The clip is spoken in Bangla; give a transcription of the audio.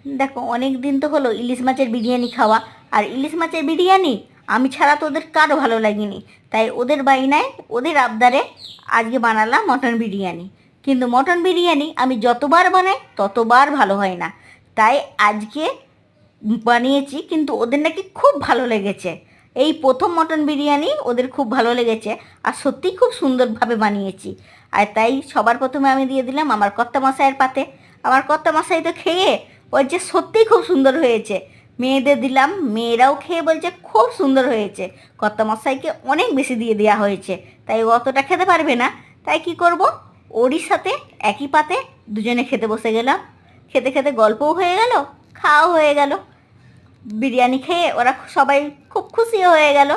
দেখো অনেক দিন তো হলো ইলিশ মাছের বিরিয়ানি খাওয়া, আর ইলিশ মাছের বিরিয়ানি আমি ছাড়া তো ওদের কারো ভালো লাগেনি। তাই ওদের বায়নায়, ওদের আবদারে আজকে বানালাম মটন বিরিয়ানি। কিন্তু মটন বিরিয়ানি আমি যতবার বানাই ততবার ভালো হয় না। তাই আজকে বানিয়েছি, কিন্তু ওদের নাকি খুব ভালো লেগেছে। এই প্রথম মটন বিরিয়ানি ওদের খুব ভালো লেগেছে, আর সত্যিই খুব সুন্দরভাবে বানিয়েছি। আর তাই সবার প্রথমে আমি দিয়ে দিলাম আমার কর্তামশাইয়ের পাতে। আমার কর্তামশাই তো খেয়ে বলছে সত্যিই খুব সুন্দর হয়েছে। মেয়েদের দিলাম, মেয়েরাও খেয়ে বলছে খুব সুন্দর হয়েছে। কর্তামশাইকে অনেক বেশি দিয়ে দেওয়া হয়েছে, তাই ও অতটা খেতে পারবে না। তাই কি করব, ওরই সাথে একই পাতে দুজনে খেতে বসে গেলাম। খেতে খেতে গল্পও হয়ে গেল, খাওয়াও হয়ে গেল। বিরিয়ানি খেয়ে ওরা সবাই খুব খুশি হয়ে গেল।